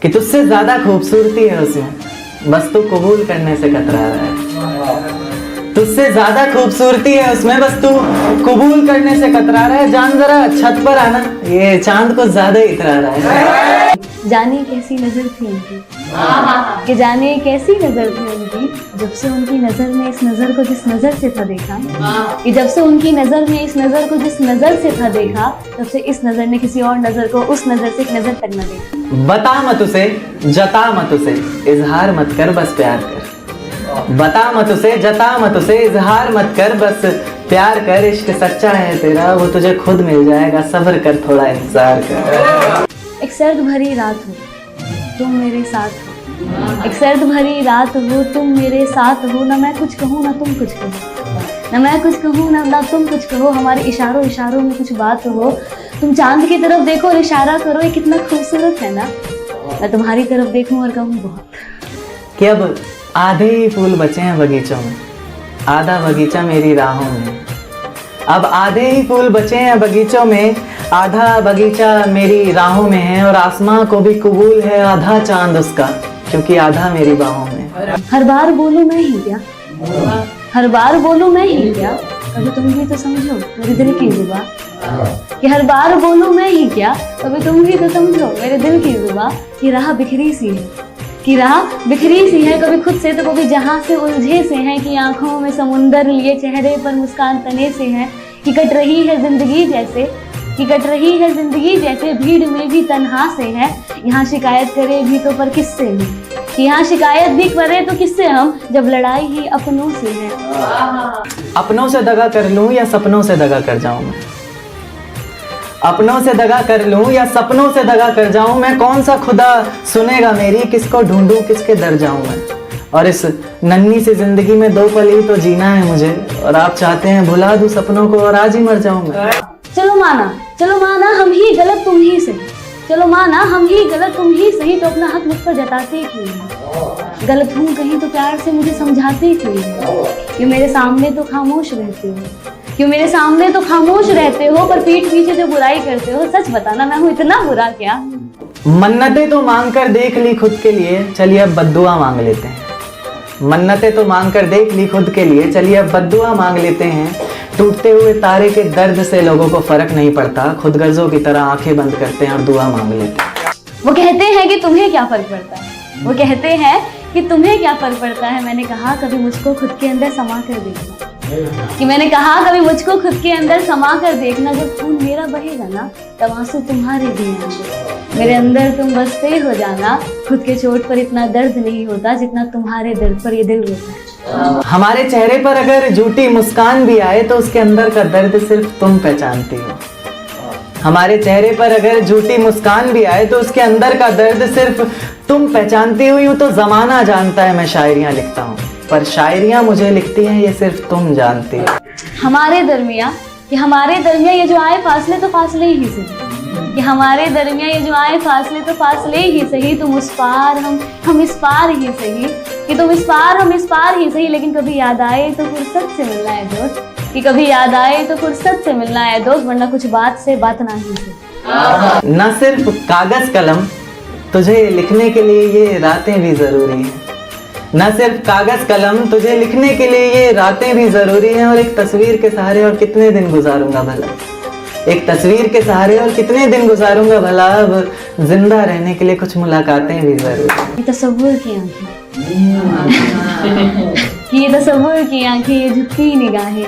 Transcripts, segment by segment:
कि तुझसे ज्यादा खूबसूरती है उसमें, बस तू कबूल करने से कतरा रहा है। तुझसे ज्यादा खूबसूरती है उसमें, बस तू कबूल करने से कतरा रहा है। जान जरा छत पर आना, ये चांद को ज्यादा इतरा रहा है। जाने कैसी नजर थी उनकी, कि जाने कैसी नजर थी उनकी, जब से उनकी नजर में इस नजर को जिस नजर से था देखा, कि जब से उनकी नजर में इस नजर को जिस नजर से था देखा, तब से इस नजर ने किसी और नजर को उस नजर से एक नजर तक न देखा। बता मत उसे, जता मत उसे, इजहार मत कर, बस प्यार कर। बता मत उसे, जता मत उसे, इजहार मत कर, बस प्यार कर। इश्क सच्चा है तेरा, वो तुझे खुद मिल जाएगा, सब्र कर, थोड़ा इंतजार कर। एक सर्द भरी रात हो, तुम मेरे साथ हो। एक सर्द भरी रात हो, तुम मेरे साथ हो। ना मैं कुछ कहूँ ना तुम कुछ कहो, ना मैं कुछ कहूँ ना तुम कुछ कहो। हमारे इशारों इशारों में कुछ बात हो। तुम चांद की तरफ देखो और इशारा करो, ये कितना खूबसूरत है ना। मैं तुम्हारी तरफ देखूं और कहूँ बहुत। कि अब आधे ही फूल बचे हैं बगीचों में, आधा बगीचा मेरी राहों में। अब आधे ही फूल बचे हैं बगीचों में, आधा बगीचा मेरी राहों में है। और आसमां को भी कबूल है आधा चांद उसका, क्योंकि आधा मेरी बाहों में। हर बार बोलूं मैं ही क्या, हर बार बोलूं मैं ही क्या, कभी तुम भी तो समझो मेरे दिल की जुबा। कि हर बार बोलूं मैं ही क्या, कभी तुम भी तो समझो मेरे दिल की जुबा। कि राह बिखरी सी है, कि राह बिखरी सी है, कभी खुद से तो कभी जहां से उलझे से है। कि आंखों में समुंदर लिए चेहरे पर मुस्कान तने से है। कि कट रही है जिंदगी जैसे, कि कट रही है जिंदगी जैसे, भीड़ में भी तन्हा से है। यहाँ शिकायत करे भी तो पर किससे हम, कि यहाँ शिकायत भी करे तो किससे हम, जब लड़ाई ही अपनों से है। अपनों से दगा कर लूं या सपनों से दगा कर जाऊं मैं, अपनों से दगा कर लूं या सपनों से दगा कर जाऊं मैं। कौन सा खुदा सुनेगा मेरी, किसको ढूंढूं किसके दर जाऊं मैं। और इस नन्ही सी जिंदगी में 2 पल ही तो जीना है मुझे, और आप चाहते हैं भुला दूं सपनों को और आज ही मर जाऊं मैं। चलो माना हम ही गलत तुम ही सही, चलो माना हम ही गलत तुम ही सही। तो अपना हक मुझ पर जताते क्यों नहीं, गलत हूँ कहीं तो प्यार से मुझे समझाते क्यों नहीं। क्यों मेरे सामने तो खामोश रहते हो, क्यों मेरे सामने तो खामोश रहते हो, पर पीठ पीछे जो बुराई करते हो। सच बताना मैं हूँ इतना बुरा क्या। मन्नतें तो मांग कर देख ली खुद के लिए, चलिए अब बद्दुआ मांग लेते हैं। मन्नतें तो मांग कर देख ली खुद के लिए, चलिए अब बद्दुआ मांग लेते हैं। टूटते हुए तारे के दर्द से लोगों को फर्क नहीं पड़ता, खुद गर्जों की तरह आंखें बंद करते हैं और दुआ मांग लेते हैं। वो कहते हैं कि तुम्हें क्या फर्क पड़ता है, वो कहते हैं कि तुम्हें क्या फर्क पड़ता है। मैंने कहा कभी मुझको खुद के अंदर समा कर देखना, कि मैंने कहा कभी मुझको खुद के अंदर समा कर देखना। जब खून मेरा बहेगा ना, तब आंसू तुम्हारे भी आएंगे। मेरे अंदर तुम बसते हो जाना, खुद के चोट पर इतना दर्द नहीं होता जितना तुम्हारे दर्द पर ये दिल रोता है। हमारे चेहरे पर अगर झूठी मुस्कान भी आए तो उसके अंदर का दर्द सिर्फ तुम पहचानती हो। हमारे चेहरे पर अगर झूठी मुस्कान भी आए तो उसके अंदर का दर्द सिर्फ तुम पहचानती हो। यूं तो जमाना जानता है मैं शायरियां लिखता हूँ, पर शायरियां मुझे लिखती हैं ये सिर्फ तुम जानती हो। हमारे दरमियाँ ये जो आए फासले तो फासले ही सही, कि हमारे दरमियाँ ये जो आए फासले तो फासले ही सही। तुम उस पार हम इस पार ही सही, कि तुम इस पार हम इस पार ही सही। लेकिन कभी याद आए तो फुर्सत से मिलना है दोस्त, कि कभी याद आए तो फुर्सत से मिलना है दोस्त, वरना कुछ बात से बात ना ही से। न सिर्फ कागज कलम, तुझे लिखने के लिए ये रातें भी जरूरी हैं। न सिर्फ कागज कलम, तुझे लिखने के लिए ये रातें भी जरूरी हैं। और एक तस्वीर के सहारे और कितने दिन गुजारूंगा भला, एक तस्वीर के सहारे और कितने दिन गुजारूंगा भला। अब जिंदा रहने के लिए कुछ मुलाकातें भी जरूरी हैं। ये तसव्वुर की आंखें, ये तसव्वुर की आंखें, ये झुकती निगाहें,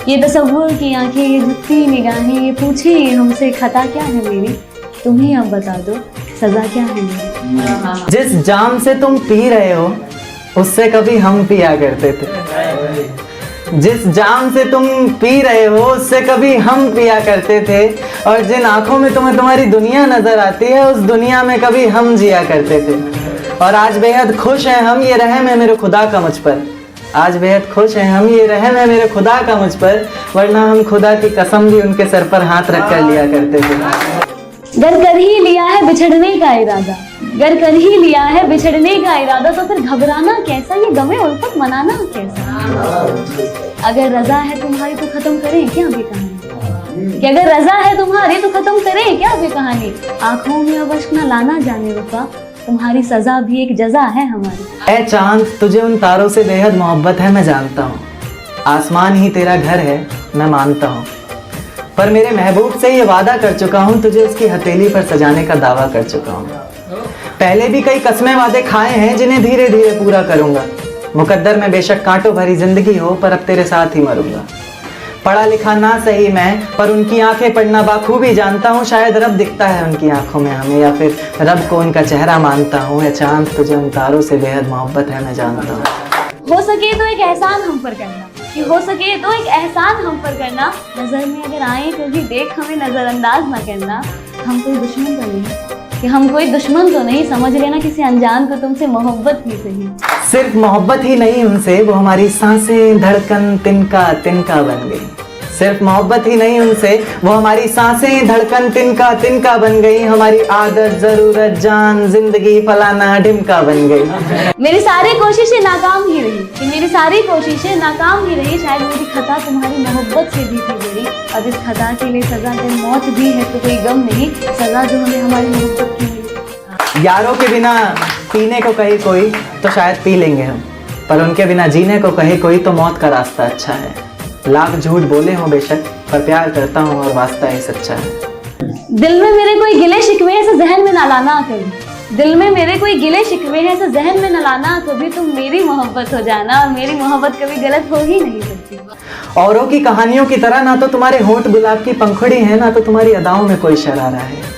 ये तसव्वुर की आंखें, ये झुकती निगाहें। ये पूछे हमसे खता क्या है मेरी, तुम ही अब बता दो सजा क्या है मेरी। जिस जाम से तुम पी रहे हो उससे कभी हम पिया करते थे। जिस जाम से तुम पी रहे हो उससे कभी हम पिया करते थे। और जिन आंखों में तुम्हें तुम्हारी दुनिया नजर आती है उस दुनिया में कभी हम जिया करते थे। और आज बेहद खुश हैं हम, ये रहम है मेरे खुदा का मुझ पर। आज बेहद खुश हैं हम, ये रहम है मेरे खुदा का मुझ पर, वरना हम खुदा की कसम भी उनके सर पर हाथ रख कर लिया करते थे। गर कर ही लिया है बिछड़ने का इरादा, गर कर ही लिया है बिछड़ने का इरादा, तो फिर घबराना कैसा, ये गमे उल्फत मनाना कैसा। अगर रजा है तुम्हारी तो खत्म करें क्या भी कहानी, कि अगर रजा है तुम्हारी तो खत्म करें क्या भी कहानी। आंखों में अब अश्क न लाना जाने वफा, तुम्हारी सजा भी एक जजा है हमारी। ऐ चांद, तुझे उन तारों से बेहद मोहब्बत है, मैं जानता हूँ। आसमान ही तेरा घर है, मैं मानता हूँ। पर मेरे महबूब से ये वादा कर चुका हूँ, तुझे उसकी हथेली पर सजाने का दावा कर चुका हूँ। पहले भी कई कस्में वादे खाए हैं, जिन्हें धीरे धीरे पूरा करूँगा। मुकद्दर में बेशक कांटों भरी जिंदगी हो, पर अब तेरे साथ ही मरूंगा। पढ़ा लिखा ना सही मैं, पर उनकी आंखें पढ़ना बाखूबी जानता हूँ। शायद रब दिखता है उनकी आंखों में हमें, या फिर रब को उनका चेहरा मानता हूँ। ऐ चांद, तुझे उन तारों से बेहद मोहब्बत है, मैं जानता हूँ। हो सके तो एक एहसान हम पर करना, कि हो सके तो एक एहसान हम पर करना। नजर में अगर आए कभी देख हमें नजरअंदाज ना करना। हम कोई दुश्मन तो नहीं, कि हम कोई दुश्मन तो नहीं, समझ लेना किसी अनजान को तुमसे मोहब्बत ही सही। सिर्फ मोहब्बत ही नहीं उनसे, वो हमारी सांसें धड़कन तिनका तिनका बन गई। सिर्फ मोहब्बत ही नहीं उनसे, वो हमारी सांसें धड़कन तिनका तिनका बन गई। हमारी आदत जरूरत जान जिंदगी फलाना ढिमका बन गई। मेरी सारी कोशिशें नाकाम ही रही, कि मेरी सारी कोशिशें नाकाम ही रही। शायद मेरी खता तुम्हारी मोहब्बत से भी थी बड़ी, और इस खता के लिए सजा अगर मौत भी है तो कोई गम नहीं, सजा जो हमें हमारी मोहब्बत की मिली। यारों के बिना पीने को कहे कोई तो शायद पी लेंगे हम, पर उनके बिना जीने को कहे कोई तो मौत का रास्ता अच्छा है। लाख झूठ बोले हो बेशक, पर प्यार करता हूँ और वास्ता ही सच्चा है। दिल में मेरे कोई गिले शिकवे है, जहन में ना लाना कभी। दिल में मेरे कोई गिले शिकवे है, जहन में ना लाना कभी। तुम मेरी मोहब्बत हो जाना, और मेरी मोहब्बत कभी गलत हो ही नहीं सकती। औरों की कहानियों की तरह ना तो तुम्हारे होंठ गुलाब की पंखुड़ी है, ना तो तुम्हारी अदाओं में कोई शरारा है।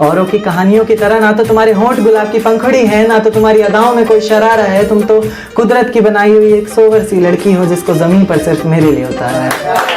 औरों की कहानियों की तरह ना तो तुम्हारे होंठ गुलाब की पंखुड़ी है, ना तो तुम्हारी अदाओं में कोई शरारा है। तुम तो कुदरत की बनाई हुई एक सोवर सी लड़की हो, जिसको जमीन पर सिर्फ मेरे लिए उतारा है।